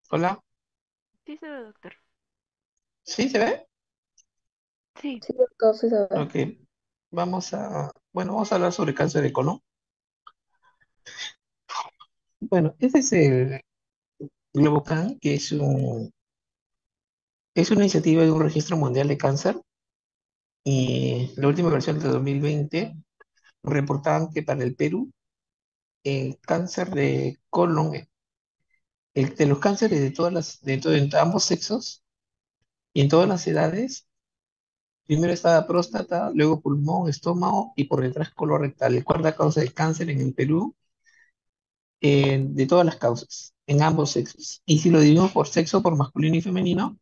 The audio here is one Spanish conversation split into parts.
Hola, Sí, se ve, doctor. ¿sí se ve? Sí. Sí, acá se sabe. Ok, vamos a hablar sobre cáncer de colon. Bueno, este es el Globocan, que es una iniciativa de un registro mundial de cáncer, y la última versión de 2020 reportaban que para el Perú el cáncer de colon, de los cánceres de ambos sexos y en todas las edades, primero estaba próstata, luego pulmón, estómago y por detrás colorectal. La cuarta causa de cáncer en el Perú, de todas las causas, en ambos sexos. Y si lo dividimos por sexo, por masculino y femenino,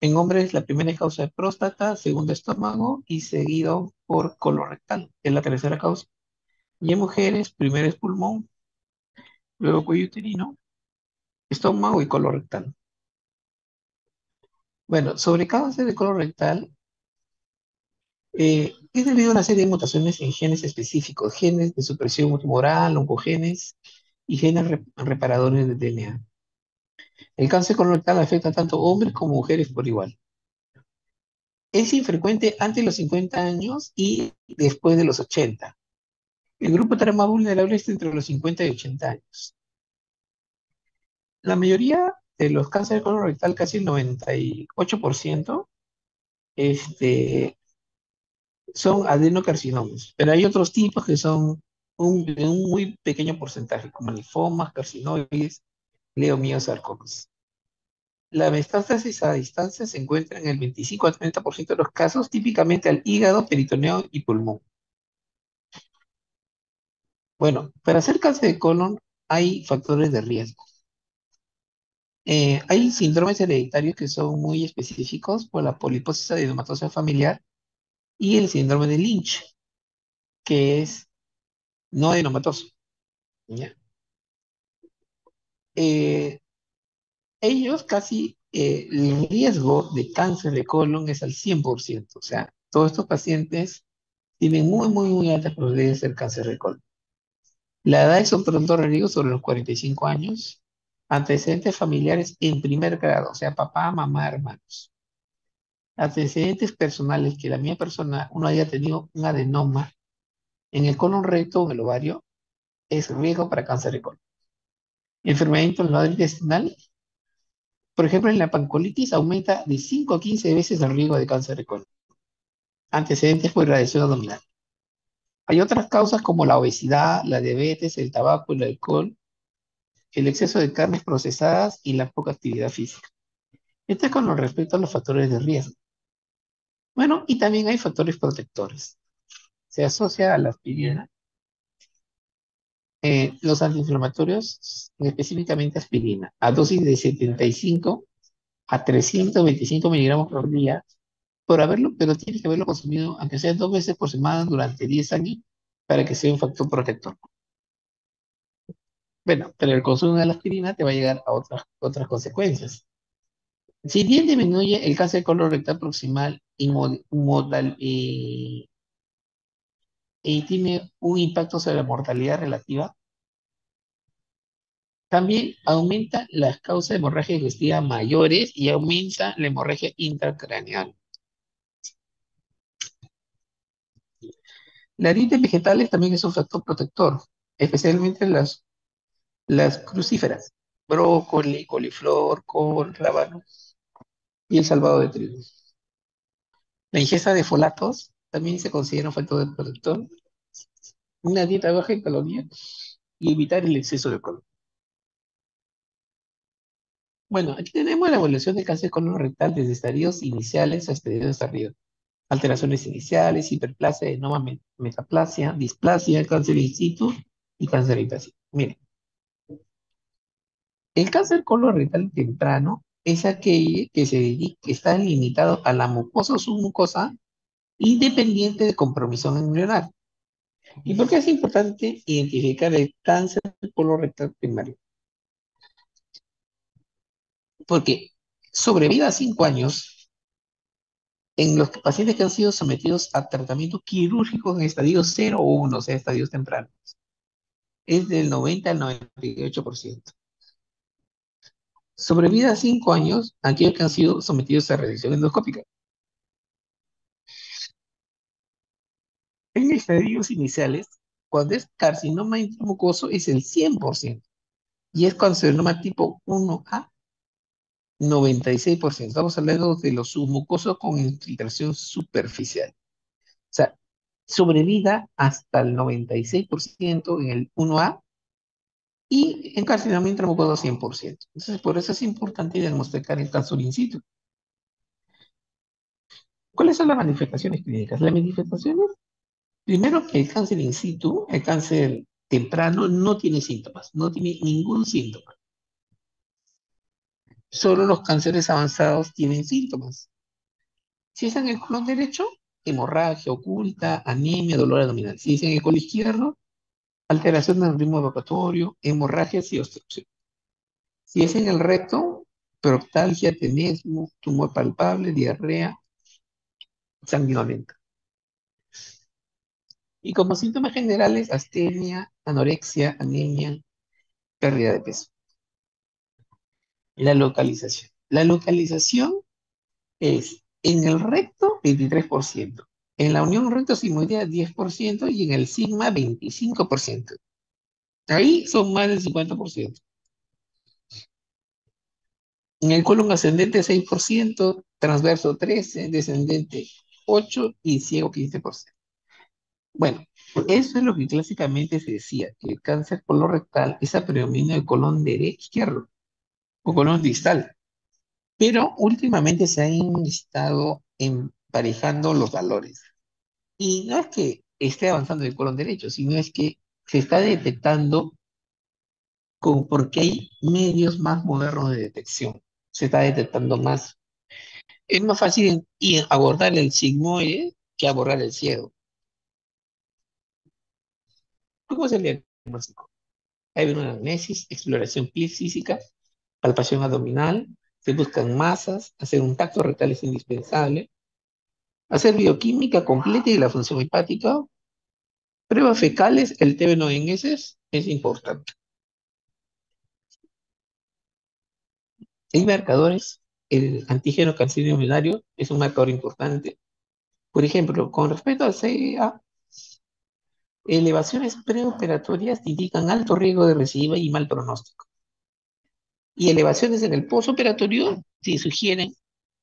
en hombres la primera es causa de próstata, segundo estómago y seguido por colorectal, es la tercera causa. Y en mujeres, primero es pulmón, luego cuello uterino, estómago y colorectal. Bueno, sobre cáncer de colorectal, es debido a una serie de mutaciones en genes específicos, genes de supresión tumoral, oncogenes y genes reparadores de DNA. El cáncer colorectal afecta tanto hombres como mujeres por igual. Es infrecuente antes de los 50 años y después de los 80. El grupo estará más vulnerable es entre los 50 y 80 años. La mayoría de los cánceres colorectal, casi el 98%, este, son adenocarcinomas, pero hay otros tipos que son un muy pequeño porcentaje, como linfomas, carcinoides, leomiosarcomas. La metástasis a distancia se encuentra en el 25 a 30% de los casos, típicamente al hígado, peritoneo y pulmón. Bueno, para hacer cáncer de colon hay factores de riesgo. Hay síndromes hereditarios que son muy específicos por la poliposis adenomatosa familiar y el síndrome de Lynch, que es no adenomatoso, ¿ya? Eh, el riesgo de cáncer de colon es al 100%. O sea, todos estos pacientes tienen muy, muy, muy alta probabilidad de ser cáncer de colon. La edad es un pronto riesgo sobre los 45 años. Antecedentes familiares en primer grado, o sea, papá, mamá, hermanos. Antecedentes personales, que la mía persona, uno haya tenido un adenoma en el colon recto o en el ovario, es riesgo para cáncer de colon. Enfermedad intestinal, por ejemplo, en la pancolitis aumenta de 5 a 15 veces el riesgo de cáncer de colon. Antecedentes por irradiación abdominal. Hay otras causas como la obesidad, la diabetes, el tabaco, el alcohol, el exceso de carnes procesadas y la poca actividad física. Esto es con respecto a los factores de riesgo. Bueno, y también hay factores protectores. Se asocia a la aspirina, los antiinflamatorios, específicamente aspirina, a dosis de 75 a 325 miligramos por día, pero tiene que haberlo consumido, aunque sea 2 veces por semana durante 10 años, para que sea un factor protector. Bueno, pero el consumo de la aspirina te va a llegar a otras consecuencias. Si bien disminuye el cáncer colorectal proximal y tiene un impacto sobre la mortalidad relativa, también aumenta las causas de hemorragia digestiva mayores y aumenta la hemorragia intracraneal. La dieta vegetales también es un factor protector, especialmente las crucíferas, brócoli, coliflor, col, rábano y el salvado de trigo. La ingesta de folatos también se considera un factor de protector, una dieta baja en calorías y evitar el exceso de alcohol. Bueno, aquí tenemos la evaluación del cáncer colorectal desde estadios iniciales a estadios tardíos. Alteraciones iniciales, hiperplasia, adenoma, metaplasia, displasia, cáncer in situ y cáncer invasivo. Mire, el cáncer colorectal temprano es aquel que está limitado a la mucosa o submucosa independiente de compromiso neuronal. ¿Y por qué es importante identificar el cáncer colorectal primario? Porque sobrevive a 5 años en los pacientes que han sido sometidos a tratamiento quirúrgico en estadios 0 o 1, o sea, estadios tempranos. Es del 90 al 98%. Sobrevida 5 años aquellos que han sido sometidos a radiación endoscópica. En estadios iniciales, cuando es carcinoma intramucoso es el 100% y es carcinoma tipo 1A 96%. Estamos hablando de los submucosos con infiltración superficial. O sea, sobrevida hasta el 96% en el 1A y en carcinoma intramucoso 100%. Entonces, por eso es importante diagnosticar el cáncer in situ. ¿Cuáles son las manifestaciones clínicas? Las manifestaciones, primero que el cáncer in situ, el cáncer temprano, no tiene síntomas, no tiene ningún síntoma. Solo los cánceres avanzados tienen síntomas. Si es en el colon derecho, hemorragia oculta, anemia, dolor abdominal. Si es en el colon izquierdo, alteración del ritmo evacuatorio, hemorragias y obstrucción. Si es en el recto, proctalgia, tenesmo, tumor palpable, diarrea sanguinolenta. Y como síntomas generales, astenia, anorexia, anemia, pérdida de peso. La localización. La localización es en el recto 23%, en la unión recto-sigmoidea 10% y en el sigma 25%. Ahí son más del 50%. En el colon ascendente 6%, transverso 13%, descendente 8% y ciego 15%. Bueno, eso es lo que clásicamente se decía, que el cáncer colorectal es a predominio del colon derecho izquierdo o colon distal. Pero últimamente se han estado emparejando los valores. Y no es que esté avanzando el colon derecho, sino es que se está detectando porque hay medios más modernos de detección. Se está detectando más. Es más fácil abordar el sigmoide que abordar el ciego. ¿Cómo es el diagnóstico? Hay una anamnesis, exploración física, palpación abdominal, se buscan masas, hacer un tacto rectal es indispensable, hacer bioquímica completa y la función hepática, pruebas fecales, el TB en heces es importante. Hay marcadores, el antígeno cancerígeno binario es un marcador importante. Por ejemplo, con respecto al CEA, elevaciones preoperatorias indican alto riesgo de recidiva y mal pronóstico. Y elevaciones en el postoperatorio sí sugieren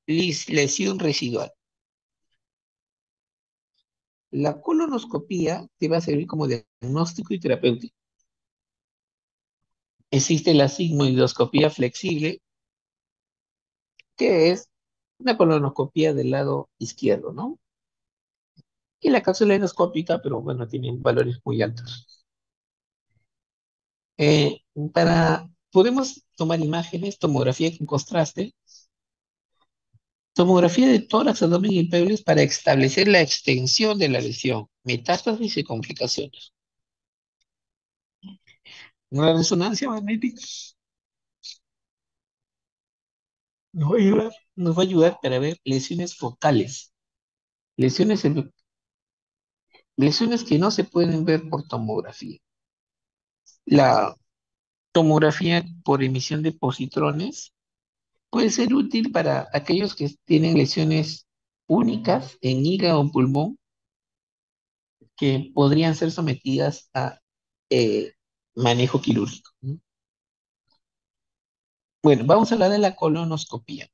lesión residual. La colonoscopía te va a servir como diagnóstico y terapéutico. Existe la sigmoidoscopía flexible, que es una colonoscopía del lado izquierdo, ¿no? Y la cápsula endoscópica, pero bueno, tienen valores muy altos. Podemos tomar imágenes, tomografía con contraste, tomografía de tórax, abdomen y pelvis para establecer la extensión de la lesión, metástasis y complicaciones. La resonancia magnética nos va a ayudar para ver lesiones focales, lesiones, lesiones que no se pueden ver por tomografía. La tomografía por emisión de positrones puede ser útil para aquellos que tienen lesiones únicas en hígado o pulmón que podrían ser sometidas a eh, manejo quirúrgico, ¿no? Bueno, vamos a hablar de la colonoscopía.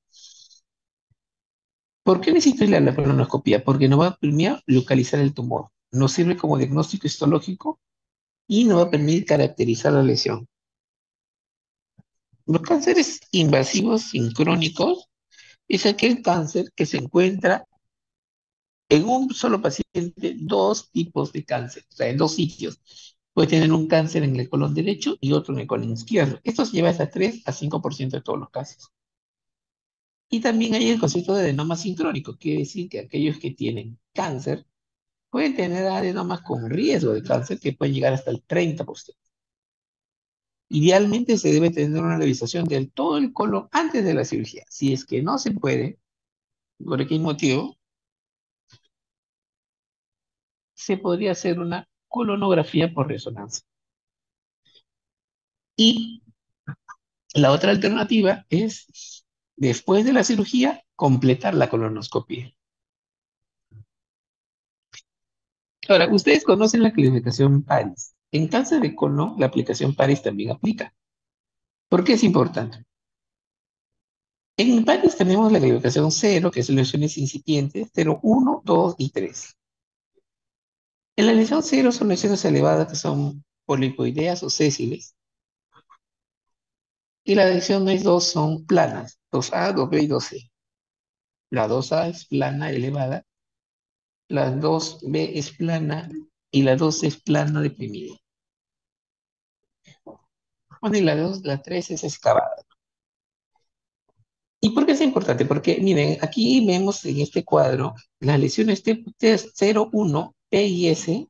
¿Por qué necesito ir a la colonoscopía? Porque nos va a permitir localizar el tumor, nos sirve como diagnóstico histológico y nos va a permitir caracterizar la lesión. Los cánceres invasivos sincrónicos es aquel cáncer que se encuentra en un solo paciente, dos tipos de cáncer, o sea, en dos sitios. Puede tener un cáncer en el colon derecho y otro en el colon izquierdo. Esto se lleva hasta 3 a 5% de todos los casos. Y también hay el concepto de adenoma sincrónico, quiere decir que aquellos que tienen cáncer pueden tener adenomas con riesgo de cáncer que pueden llegar hasta el 30%. Idealmente se debe tener una revisación del todo el colon antes de la cirugía. Si es que no se puede, por aquel motivo, se podría hacer una colonografía por resonancia. Y La otra alternativa es, después de la cirugía, completar la colonoscopia. Ahora, ustedes conocen la clasificación Paris. En cáncer de colon, la aplicación Paris también aplica. ¿Por qué es importante? En Paris tenemos la clasificación 0, que es lesiones incipientes, 0, 1, 2 y 3. En la lesión 0 son lesiones elevadas que son polipoideas o sésiles. Y la lesión 2 son planas, 2A, 2B y 2C. La 2A es plana elevada, la 2B es plana y la 2C es plana deprimida. Bueno, y la 3 es excavada. ¿Y por qué es importante? Porque miren, aquí vemos en este cuadro las lesiones T0, 1, P y S,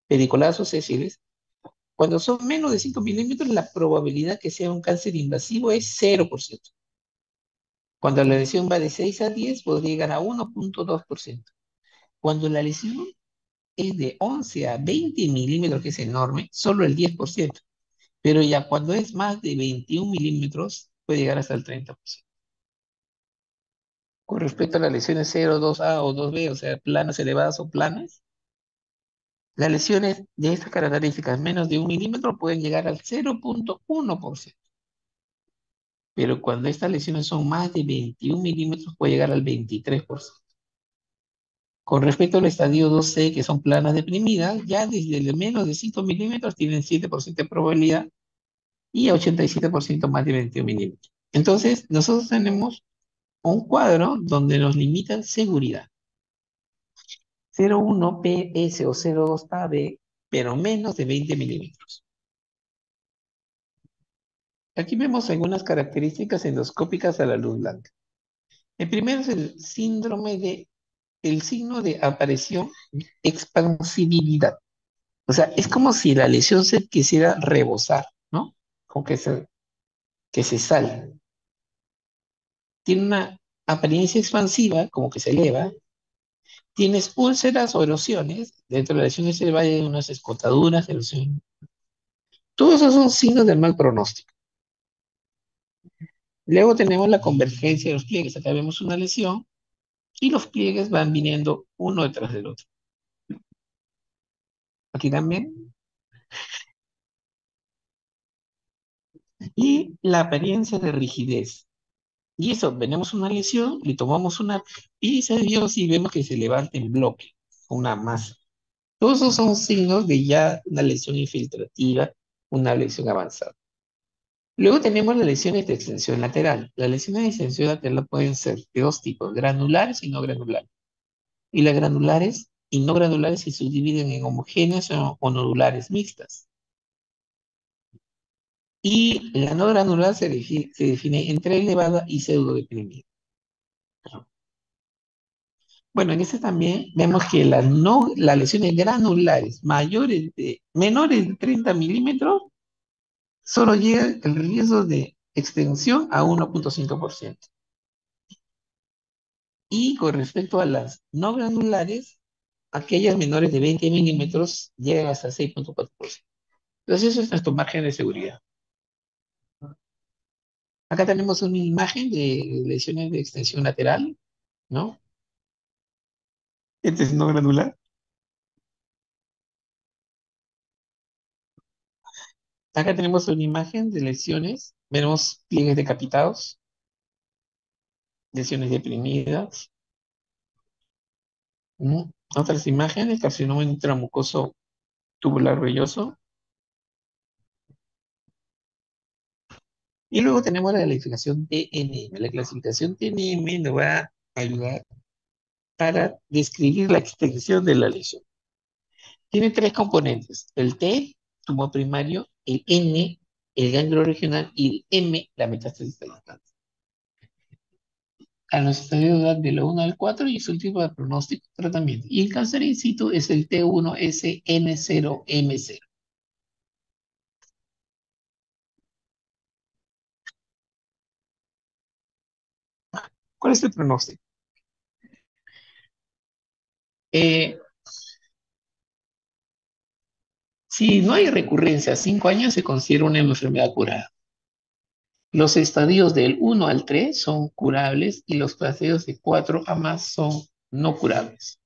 pediculadas o sésiles. Cuando son menos de 5 milímetros, la probabilidad que sea un cáncer invasivo es 0%. Cuando la lesión va de 6 a 10, podría llegar a 1,2%. Cuando la lesión es de 11 a 20 milímetros, que es enorme, solo el 10%. Pero ya cuando es más de 21 milímetros, puede llegar hasta el 30%. Con respecto a las lesiones 0, 2A o 2B, o sea, planas elevadas o planas, las lesiones de estas características menos de 1 milímetro pueden llegar al 0,1%. Pero cuando estas lesiones son más de 21 milímetros, puede llegar al 23%. Con respecto al estadio 2C, que son planas deprimidas, ya desde el menos de 5 milímetros tienen 7% de probabilidad y a 87% más de 21 milímetros. Entonces, nosotros tenemos un cuadro donde nos limitan seguridad. 0,1 PS o 0,2 AB, pero menos de 20 milímetros. Aquí vemos algunas características endoscópicas a la luz blanca. El primero es el signo de aparición expansibilidad. O sea, es como si la lesión se quisiera rebosar, ¿no? Como que se sale. Tiene una apariencia expansiva, como que se eleva. Tienes úlceras o erosiones. Dentro de la lesión se va de unas escotaduras, erosión. Todos esos son signos del mal pronóstico. Luego tenemos la convergencia de los pliegues. Acá vemos una lesión y los pliegues van viniendo uno detrás del otro. Aquí también. Y la apariencia de rigidez. Y eso, tenemos una lesión, le tomamos una pinza de biopsia y vemos que se levanta en bloque, una masa. Todos esos son signos de ya una lesión infiltrativa, una lesión avanzada. Luego tenemos las lesiones de extensión lateral. Las lesiones de extensión lateral pueden ser de dos tipos, granulares y no granulares. Y las granulares y no granulares se subdividen en homogéneas o nodulares mixtas. Y la no granular se define entre elevada y pseudo deprimida. Bueno, en este también vemos que las lesiones granulares menores de 30 milímetros solo llega el riesgo de extensión a 1,5%. Y con respecto a las no granulares, aquellas menores de 20 milímetros llegan hasta 6,4%. Entonces, eso es nuestro margen de seguridad. Acá tenemos una imagen de lesiones de extensión lateral, ¿no? Este es no granular. Acá tenemos una imagen de lesiones. Vemos pliegues decapitados, lesiones deprimidas. Otras imágenes, carcinoma intramucoso tubular velloso. Y luego tenemos la clasificación TNM. La clasificación TNM nos va a ayudar para describir la extensión de la lesión. Tiene tres componentes: el T, tumor primario; el N, el ganglio regional; y el M, la metástasis distante. A los estadios de edad de la 1 al 4 y su tipo de pronóstico y tratamiento. Y el cáncer in situ es el T1SN0M0. ¿Cuál es el pronóstico? Eh, si no hay recurrencia a 5 años, se considera una enfermedad curada. Los estadios del 1 al 3 son curables y los estadios de 4 a más son no curables.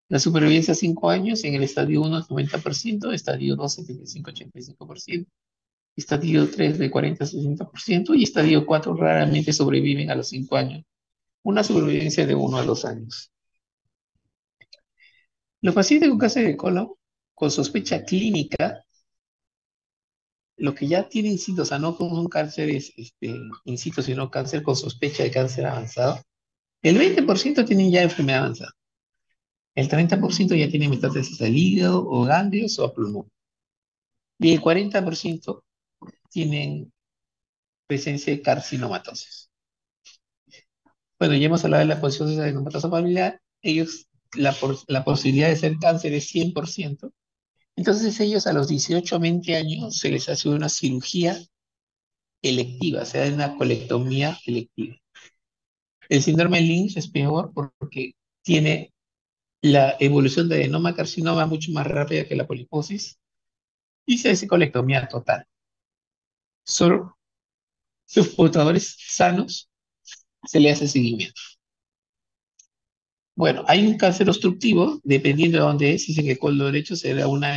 La supervivencia a 5 años en el estadio 1 es 90%, estadio 2 75-85%, estadio 3 de 40-60% y estadio 4 raramente sobreviven a los 5 años. Una supervivencia de 1 a 2 años. Los pacientes con cáncer de colon con sospecha clínica, los que ya tienen síntomas, o sea, no con un cáncer in situ, sino cáncer con sospecha de cáncer avanzado, el 20% tienen ya enfermedad avanzada. El 30% ya tiene metástasis al hígado o ganglios o a pulmón. Y el 40% tienen presencia de carcinomatosis. Bueno, ya hemos hablado de la posición de la adenomatosa familiar. Ellos, la posibilidad de ser cáncer es 100%. Entonces ellos a los 18 o 20 años se les hace una cirugía electiva, o sea, una colectomía electiva. El síndrome de Lynch es peor porque tiene la evolución de adenoma carcinoma mucho más rápida que la poliposis y se hace colectomía total. Solo sus portadores sanos se le hace seguimiento. Bueno, hay un cáncer obstructivo, dependiendo de dónde es, si es en el colon derecho será una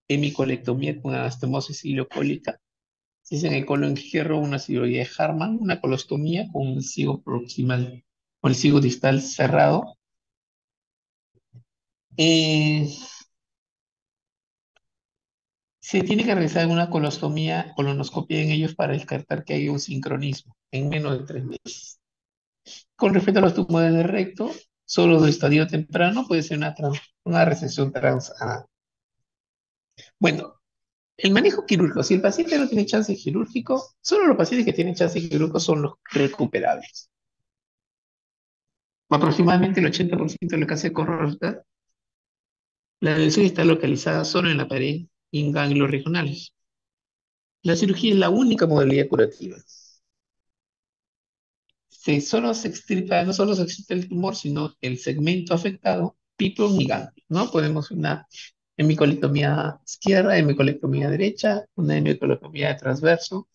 hemicolectomía con anastomosis ileocólica. Si es en el colon izquierdo, una cirugía de Harman, una colostomía con un ciego proximal o el ciego distal cerrado. Eh, Se tiene que realizar una colostomía, colonoscopia en ellos para descartar que haya un sincronismo en menos de 3 meses. Con respecto a los tumores de recto, solo de estadio temprano puede ser una resección transanal. Bueno, el manejo quirúrgico, si el paciente no tiene chance quirúrgico, solo los pacientes que tienen chance quirúrgico son los recuperables. Aproximadamente el 80% de lo que hace colorectal, la lesión está localizada solo en la pared y en ganglios regionales. La cirugía es la única modalidad curativa. Solo se extirpa, no solo se extirpa el tumor, sino el segmento afectado, pipo y ganglio, ¿no? Podemos una hemicolectomía izquierda, hemicolectomía derecha, una hemicolectomía de transverso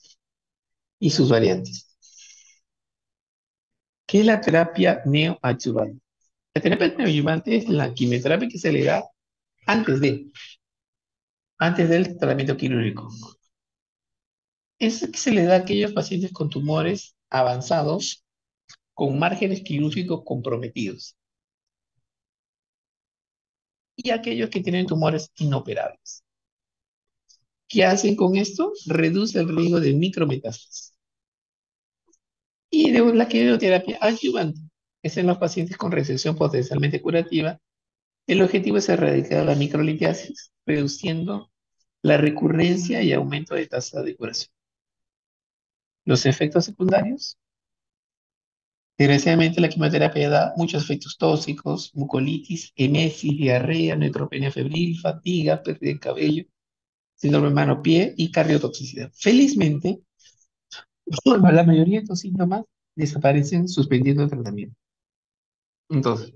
y sus variantes. ¿Qué es la terapia neoadyuvante? La terapia neoadyuvante es la quimioterapia que se le da antes antes del tratamiento quirúrgico. Es que se le da a aquellos pacientes con tumores avanzados con márgenes quirúrgicos comprometidos y aquellos que tienen tumores inoperables. ¿Qué hacen con esto? Reduce el riesgo de micrometástasis. Y de la quimioterapia adyuvante es en los pacientes con resección potencialmente curativa. El objetivo es erradicar la microlitiasis, reduciendo la recurrencia y aumento de tasa de curación. Los efectos secundarios. Desgraciadamente, la quimioterapia da muchos efectos tóxicos, mucolitis, emesis, diarrea, neutropenia febril, fatiga, pérdida de cabello, síndrome de mano-pie y cardiotoxicidad. Felizmente, la mayoría de estos síntomas desaparecen suspendiendo el tratamiento. Entonces,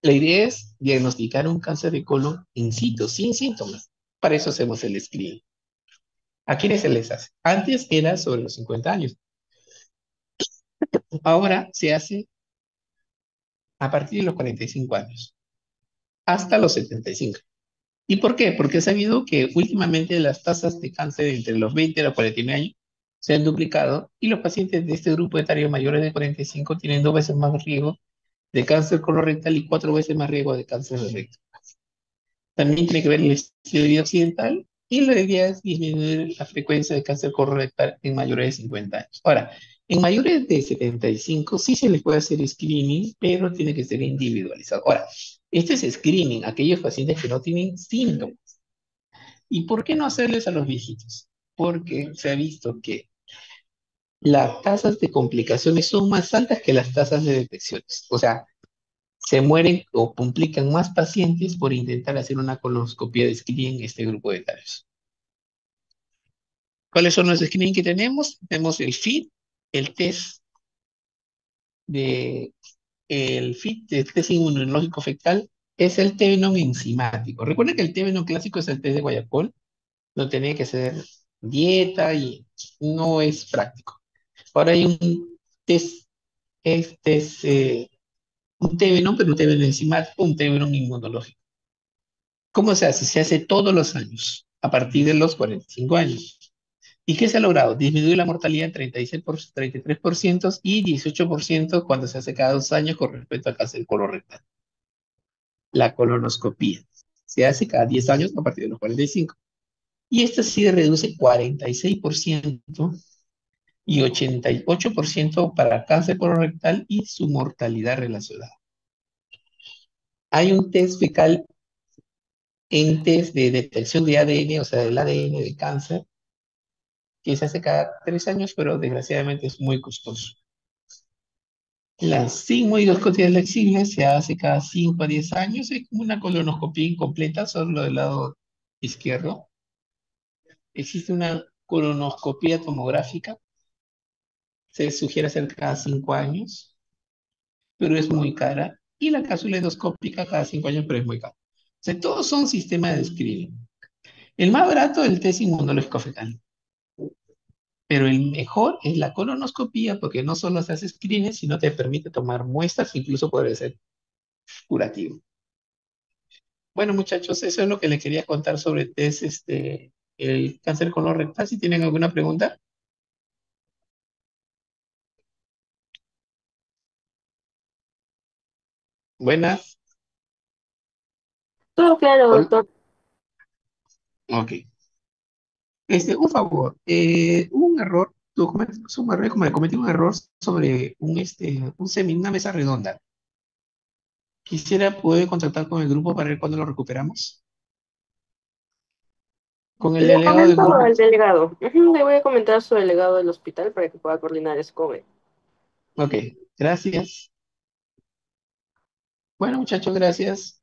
la idea es diagnosticar un cáncer de colon in situ, sin síntomas. Para eso hacemos el screening. ¿A quiénes se les hace? Antes era sobre los 50 años. Ahora se hace a partir de los 45 años, hasta los 75. ¿Y por qué? Porque he sabido que últimamente las tasas de cáncer entre los 20 y los 49 años se han duplicado y los pacientes de este grupo etario mayores de 45 tienen 2 veces más riesgo de cáncer colorectal y 4 veces más riesgo de cáncer de recto. También tiene que ver el estilo de vida occidental y la idea es disminuir la frecuencia de cáncer colorectal en mayores de 50 años. Ahora, en mayores de 75 sí se les puede hacer screening, pero tiene que ser individualizado. Ahora, este es screening, aquellos pacientes que no tienen síntomas. ¿Y por qué no hacerles a los viejitos? Porque se ha visto que las tasas de complicaciones son más altas que las tasas de detecciones. O sea, se mueren o complican más pacientes por intentar hacer una colonoscopia de screening en este grupo de etarios. ¿Cuáles son los screening que tenemos? Tenemos el FIT, el test de el test inmunológico fecal, es el Tevenon enzimático. Recuerden que el Tevenon clásico es el test de Guayaquil, lo tenía que hacer dieta y no es práctico. Ahora hay un test, este es un TB, pero un TB enzimático, un TB inmunológico. ¿Cómo se hace? Se hace todos los años, a partir de los 45 años. ¿Y qué se ha logrado? Disminuir la mortalidad en 33% y 18% cuando se hace cada 2 años con respecto al cáncer colorectal. La colonoscopía se hace cada 10 años a partir de los 45. Y esta sí reduce 46% y 88% para cáncer colorectal y su mortalidad relacionada. Hay un test fecal en test de detección de ADN, o sea, del ADN de cáncer, que se hace cada 3 años, pero desgraciadamente es muy costoso. La sigmoidoscopia flexible se hace cada 5 a 10 años, es como una colonoscopia incompleta, solo del lado izquierdo. Existe una colonoscopia tomográfica, se sugiere hacer cada 5 años, pero es muy cara. Y la cápsula endoscópica cada 5 años, pero es muy cara. O sea, todos son sistemas de screening. El más barato es el test inmunológico fecal, pero el mejor es la colonoscopia porque no solo se hace screening, sino te permite tomar muestras, incluso puede ser curativo. Bueno, muchachos, eso es lo que les quería contar sobre el test, el cáncer colorectal. Si tienen alguna pregunta, buenas. Todo claro, Hol- doctor. Ok. Un favor, hubo un error, tú cometes un error, como cometí un error sobre una mesa redonda. Quisiera poder contactar con el grupo para ver cuándo lo recuperamos. Con el Le delegado del comento grupo. al delegado. Ujú, le voy a comentar a su delegado del hospital para que pueda coordinar eso con él. Ok, gracias. Bueno, muchachos, gracias.